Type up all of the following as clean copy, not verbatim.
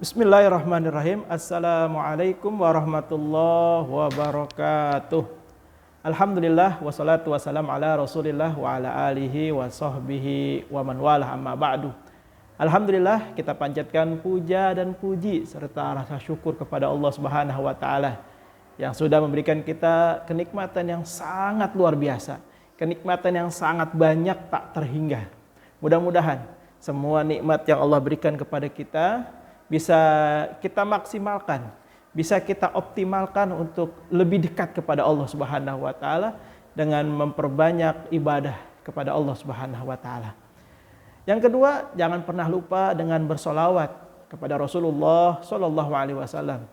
Bismillahirrahmanirrahim. Assalamualaikum warahmatullahi wabarakatuh. Alhamdulillah wassalatu wassalam ala Rasulillah wa ala alihi wa sahbihi wa man walah, amma ba'du. Alhamdulillah, kita panjatkan puja dan puji serta rasa syukur kepada Allah Subhanahu wa taala yang sudah memberikan kita kenikmatan yang sangat luar biasa, kenikmatan yang sangat banyak tak terhingga. Mudah-mudahan semua nikmat yang Allah berikan kepada kita bisa kita maksimalkan, bisa kita optimalkan untuk lebih dekat kepada Allah Subhanahu wa taala dengan memperbanyak ibadah kepada Allah Subhanahu wa taala. Yang kedua, jangan pernah lupa dengan bersolawat kepada Rasulullah sallallahu alaihi wasallam.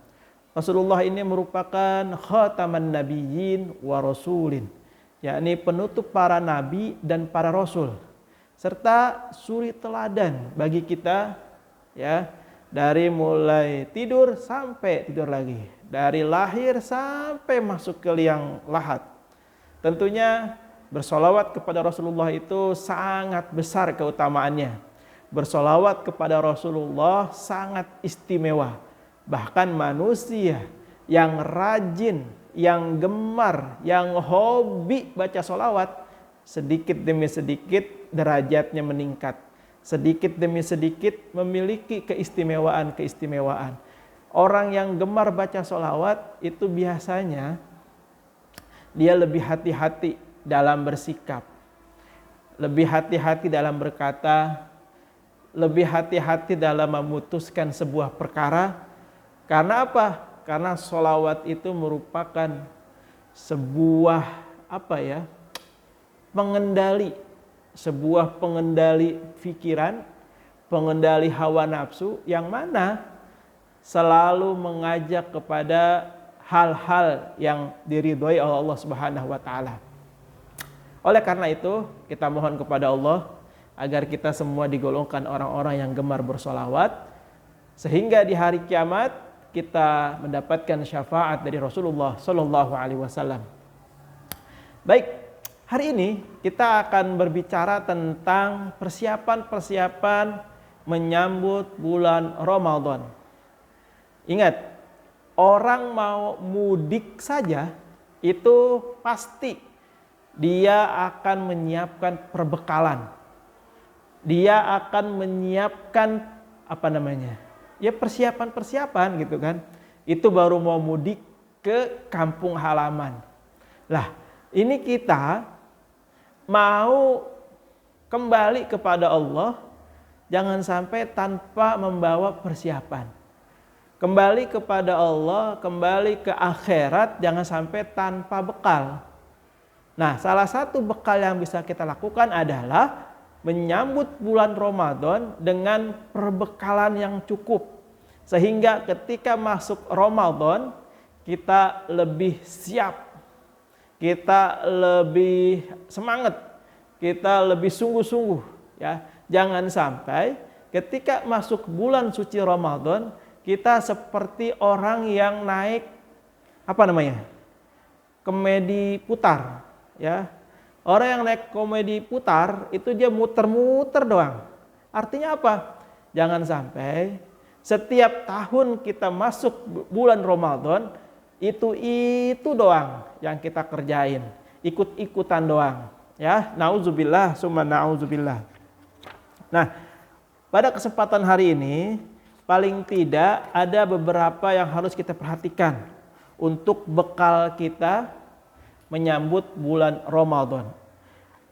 Rasulullah ini merupakan khataman nabiyyin wa rasulin, yakni penutup para nabi dan para rasul, serta suri teladan bagi kita, ya. Dari mulai tidur sampai tidur lagi, dari lahir sampai masuk ke liang lahat. Tentunya bersolawat kepada Rasulullah itu sangat besar keutamaannya. Bersolawat kepada Rasulullah sangat istimewa. Bahkan manusia yang rajin, yang gemar, yang hobi baca solawat, sedikit demi sedikit derajatnya meningkat. Sedikit demi sedikit memiliki keistimewaan-keistimewaan. Orang yang gemar baca sholawat itu biasanya dia lebih hati-hati dalam bersikap, lebih hati-hati dalam berkata, lebih hati-hati dalam memutuskan sebuah perkara. Karena apa? Karena sholawat itu merupakan sebuah pengendali, sebuah pengendali pikiran, pengendali hawa nafsu yang mana selalu mengajak kepada hal-hal yang diridhoi oleh Allah Subhanahu wa taala. Oleh karena itu, kita mohon kepada Allah agar kita semua digolongkan orang-orang yang gemar bersolawat, sehingga di hari kiamat kita mendapatkan syafaat dari Rasulullah sallallahu alaihi wasallam. Baik, hari ini kita akan berbicara tentang persiapan-persiapan menyambut bulan Ramadan. Ingat, orang mau mudik saja itu pasti dia akan menyiapkan perbekalan. Dia akan menyiapkan persiapan-persiapan gitu kan. Itu baru mau mudik ke kampung halaman. Lah, ini kita mau kembali kepada Allah, jangan sampai tanpa membawa persiapan. Kembali kepada Allah, kembali ke akhirat, jangan sampai tanpa bekal. Nah, salah satu bekal yang bisa kita lakukan adalah menyambut bulan Ramadan dengan perbekalan yang cukup. Sehingga ketika masuk Ramadan, kita lebih siap, kita lebih semangat, kita lebih sungguh-sungguh, ya. Jangan sampai ketika masuk bulan suci Ramadan kita seperti orang yang naik komedi putar, ya. Orang yang naik komedi putar itu dia muter-muter doang. Artinya apa? Jangan sampai setiap tahun kita masuk bulan Ramadan itu doang yang kita kerjain, ikut-ikutan doang, ya. Nauzubillah summa nauzubillah. Nah, pada kesempatan hari ini paling tidak ada beberapa yang harus kita perhatikan untuk bekal kita menyambut bulan Ramadan.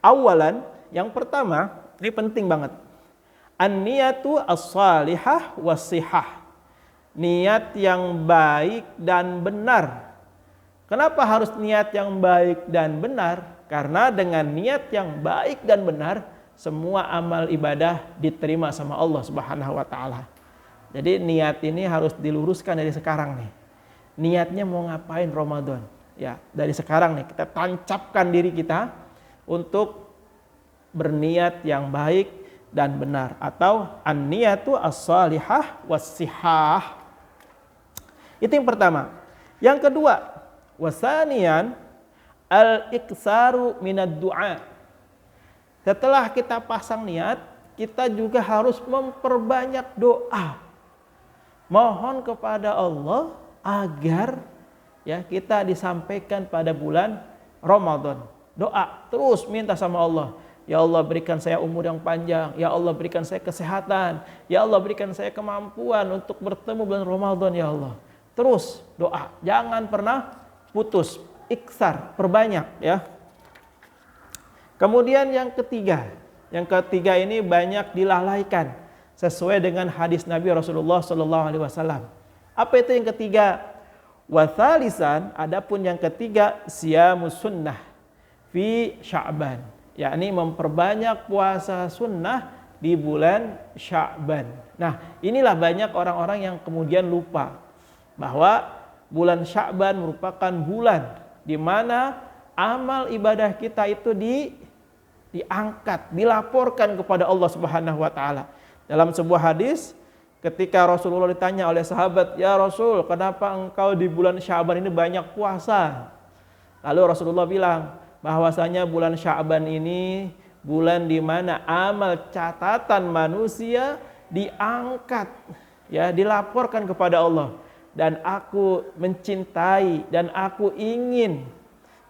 Awalan, yang pertama, ini penting banget. An-niyatu as-salihah was-sihah. Niat yang baik dan benar. Kenapa harus niat yang baik dan benar? Karena dengan niat yang baik dan benar, semua amal ibadah diterima sama Allah Subhanahu wa taala. Jadi niat ini harus diluruskan dari sekarang nih. Niatnya mau ngapain Ramadan? Ya, dari sekarang nih kita tancapkan diri kita untuk berniat yang baik dan benar, atau an-niyatu as-salihah was-sihah. Itu yang pertama. Yang kedua, wasanian al-iktsaru minad du'a. Setelah kita pasang niat, kita juga harus memperbanyak doa. mohon kepada Allah agar ya kita disampaikan pada bulan Ramadan. Doa terus minta sama Allah. Ya Allah berikan saya umur yang panjang. Ya Allah berikan saya kesehatan. Ya Allah berikan saya kemampuan untuk bertemu bulan Ramadan ya Allah. Terus doa, jangan pernah putus. Iksar, perbanyak ya. Kemudian yang ketiga ini banyak dilalaikan sesuai dengan hadis Nabi Rasulullah SAW. Apa itu yang ketiga? Wathalisan, adapun yang ketiga siyamus sunnah fi Sya'ban, yakni memperbanyak puasa sunnah di bulan Sya'ban. Nah, inilah banyak orang-orang yang kemudian lupa bahwa bulan Sya'ban merupakan bulan di mana amal ibadah kita itu diangkat, dilaporkan kepada Allah Subhanahu wa taala. Dalam sebuah hadis ketika Rasulullah ditanya oleh sahabat, "Ya Rasul, kenapa engkau di bulan Sya'ban ini banyak puasa?" Lalu Rasulullah bilang bahwasanya bulan Sya'ban ini bulan di mana amal catatan manusia diangkat, ya, dilaporkan kepada Allah. Dan aku mencintai dan aku ingin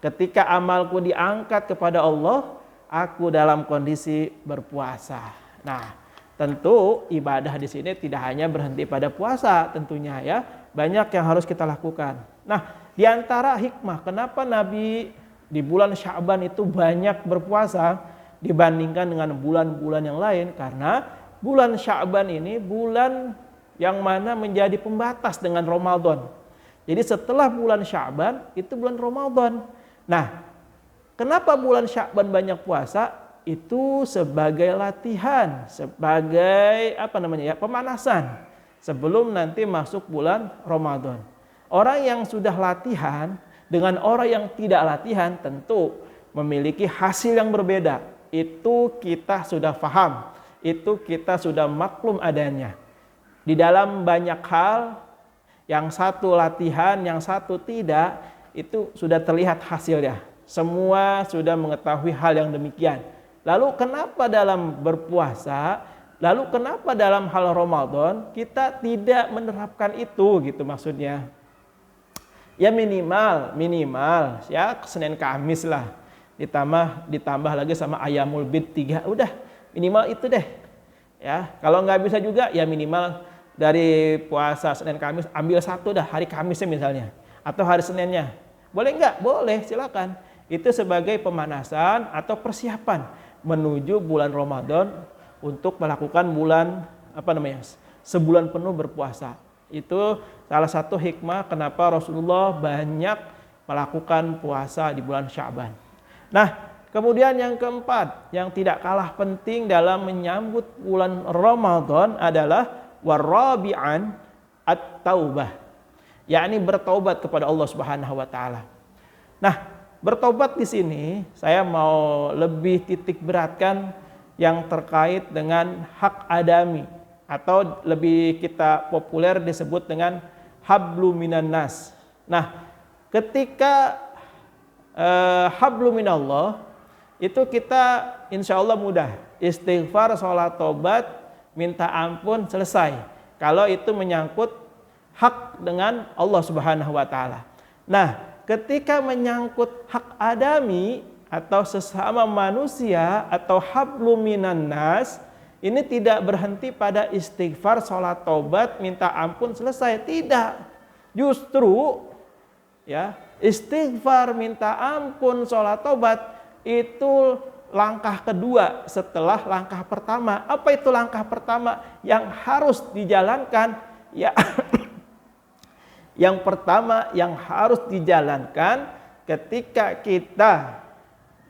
ketika amalku diangkat kepada Allah, aku dalam kondisi berpuasa. Nah, tentu ibadah di sini tidak hanya berhenti pada puasa tentunya ya. Banyak yang harus kita lakukan. Nah, di antara hikmah kenapa Nabi di bulan Sya'ban itu banyak berpuasa dibandingkan dengan bulan-bulan yang lain, karena bulan Sya'ban ini bulan yang mana menjadi pembatas dengan Ramadan. Jadi setelah bulan Sya'ban itu bulan Ramadan. Nah, kenapa bulan Sya'ban banyak puasa? Itu sebagai latihan, sebagai pemanasan sebelum nanti masuk bulan Ramadan. Orang yang sudah latihan dengan orang yang tidak latihan tentu memiliki hasil yang berbeda. Itu kita sudah paham, itu kita sudah maklum adanya. Di dalam banyak hal, yang satu latihan, yang satu tidak, itu sudah terlihat hasilnya. Semua sudah mengetahui hal yang demikian. Lalu kenapa dalam berpuasa, lalu kenapa dalam hal Ramadan kita tidak menerapkan itu gitu maksudnya. Ya minimal ya Senin Kamis lah. Ditambah lagi sama Ayamul Bid 3, udah minimal itu deh. Ya, kalau nggak bisa juga ya minimal dari puasa Senin Kamis ambil satu dah hari Kamisnya misalnya, atau hari Seninnya. Boleh nggak? Boleh, silakan. Itu sebagai pemanasan atau persiapan menuju bulan Ramadan untuk melakukan sebulan penuh berpuasa. Itu salah satu hikmah kenapa Rasulullah banyak melakukan puasa di bulan Sya'ban. Nah, kemudian yang keempat, yang tidak kalah penting dalam menyambut bulan Ramadan adalah warabi'an at-taubah, yakni bertaubat kepada Allah Subhanahu wa taala. Nah, bertobat di sini saya mau lebih titik beratkan yang terkait dengan hak adami, atau lebih kita populer disebut dengan hablu minan nas. Nah, ketika hablu minallah itu kita insya Allah mudah, istighfar, sholat tobat, minta ampun, selesai. Kalau itu menyangkut hak dengan Allah Subhanahu wa taala. Nah, ketika menyangkut hak adami atau sesama manusia atau hablu minan nas, ini tidak berhenti pada istighfar, sholat tobat, minta ampun, selesai. Tidak. Justru ya, istighfar, minta ampun, sholat tobat itu langkah kedua setelah langkah pertama. Apa itu langkah pertama yang harus dijalankan? Ya, yang pertama yang harus dijalankan ketika kita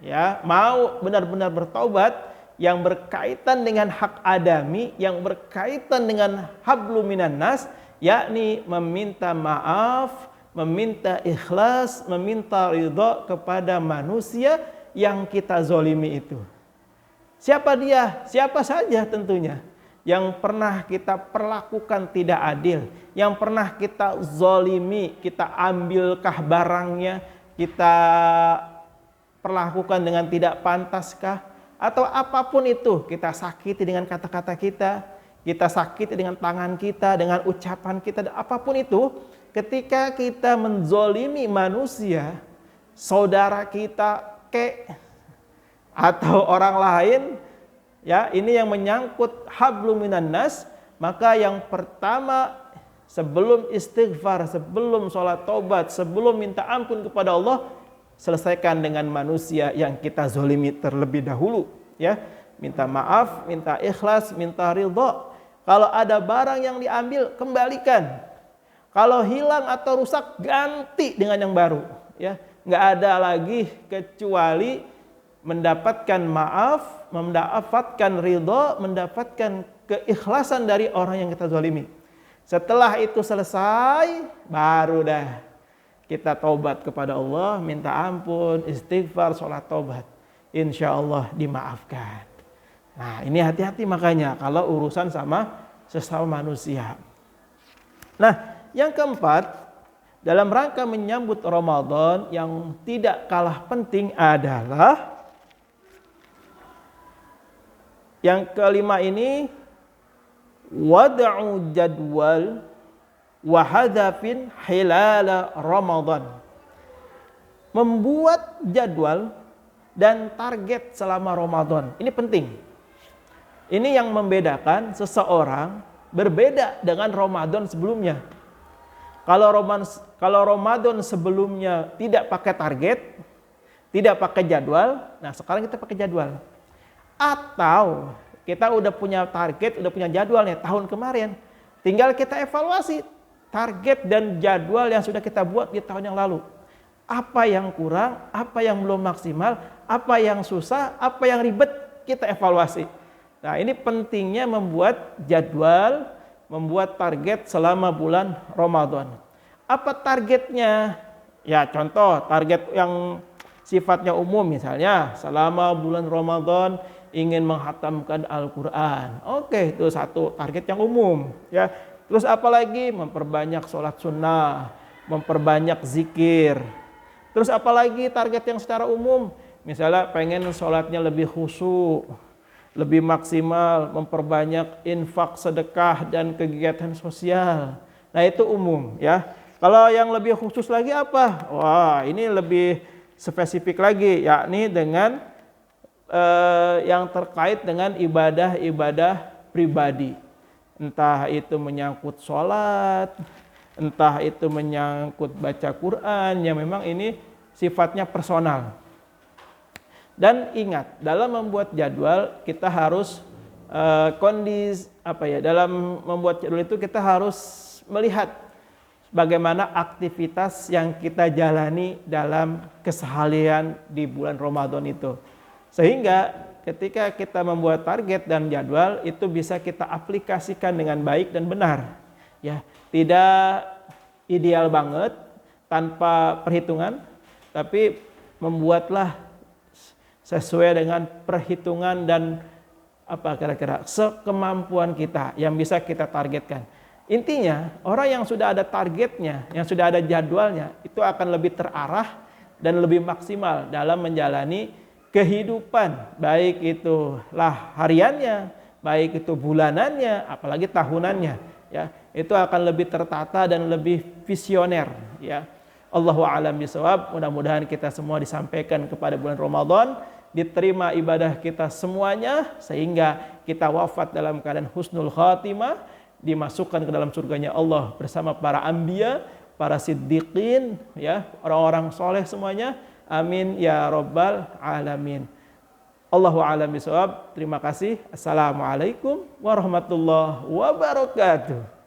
ya mau benar-benar bertaubat yang berkaitan dengan hak adami, yang berkaitan dengan hablu minan nas, yakni meminta maaf, meminta ikhlas, meminta ridha kepada manusia yang kita zolimi itu. Siapa dia? Siapa saja tentunya. Yang pernah kita perlakukan tidak adil, yang pernah kita zolimi, kita ambilkah barangnya, kita perlakukan dengan tidak pantaskah, atau apapun itu, kita sakiti dengan kata-kata kita, kita sakiti dengan tangan kita, dengan ucapan kita, dan apapun itu, ketika kita menzolimi manusia, saudara kita atau orang lain, ya, ini yang menyangkut hablum minan nas, maka yang pertama sebelum istighfar, sebelum sholat taubat, sebelum minta ampun kepada Allah, selesaikan dengan manusia yang kita zolimi terlebih dahulu, ya. Minta maaf, minta ikhlas, minta ridha. Kalau ada barang yang diambil, kembalikan. Kalau hilang atau rusak, ganti dengan yang baru, ya. Nggak ada lagi kecuali mendapatkan maaf, mendapatkan ridha, mendapatkan keikhlasan dari orang yang kita zalimi. Setelah itu selesai, baru dah kita taubat kepada Allah, minta ampun, istighfar, sholat taubat. Insya Allah dimaafkan. Nah, ini hati-hati makanya kalau urusan sama sesama manusia. Nah, yang keempat, dalam rangka menyambut Ramadan yang tidak kalah penting adalah yang kelima ini, wad'u jadwal wa hadafin hilala Ramadan. Membuat jadwal dan target selama Ramadan. Ini penting. Ini yang membedakan seseorang berbeda dengan Ramadan sebelumnya. Kalau Ramadan sebelumnya tidak pakai target, tidak pakai jadwal, nah sekarang kita pakai jadwal. Atau kita udah punya target, udah punya jadwalnya tahun kemarin, tinggal kita evaluasi target dan jadwal yang sudah kita buat di tahun yang lalu. Apa yang kurang, apa yang belum maksimal, apa yang susah, apa yang ribet, kita evaluasi. Nah, ini pentingnya membuat jadwal, membuat target selama bulan Ramadan. Apa targetnya? Ya, contoh target yang sifatnya umum, misalnya selama bulan Ramadan ingin menghatamkan Al-Quran. Oke, itu satu target yang umum, ya. Terus apalagi? Memperbanyak sholat sunnah, memperbanyak zikir. Terus apalagi target yang secara umum? Misalnya pengen sholatnya lebih khusyuk, lebih maksimal, memperbanyak infak, sedekah, dan kegiatan sosial. Nah, itu umum, ya. Kalau yang lebih khusus lagi apa? Wah, ini lebih spesifik lagi, yakni dengan yang terkait dengan ibadah-ibadah pribadi. Entah itu menyangkut sholat, entah itu menyangkut baca Quran, yang memang ini sifatnya personal. Dan ingat, dalam membuat jadwal kita harus dalam membuat jadwal itu kita harus melihat bagaimana aktivitas yang kita jalani dalam keseharian di bulan Ramadan itu. Sehingga ketika kita membuat target dan jadwal itu bisa kita aplikasikan dengan baik dan benar. Ya, tidak ideal banget tanpa perhitungan, tapi membuatlah sesuai dengan perhitungan dan kira-kira sekemampuan kita yang bisa kita targetkan. Intinya, orang yang sudah ada targetnya, yang sudah ada jadwalnya, itu akan lebih terarah dan lebih maksimal dalam menjalani kehidupan, baik itulah hariannya, baik itu bulanannya, apalagi tahunannya, ya. Itu akan lebih tertata dan lebih visioner, ya. Allahu a'lam bishawab. Mudah-mudahan kita semua disampaikan kepada bulan Ramadan, diterima ibadah kita semuanya, sehingga kita wafat dalam keadaan husnul khatimah, dimasukkan ke dalam surganya Allah bersama para anbiya, para siddiqin, ya, orang-orang soleh semuanya. Amin ya rabbal alamin. Allahu a'lam bishawab. Terima kasih. Assalamualaikum warahmatullahi wabarakatuh.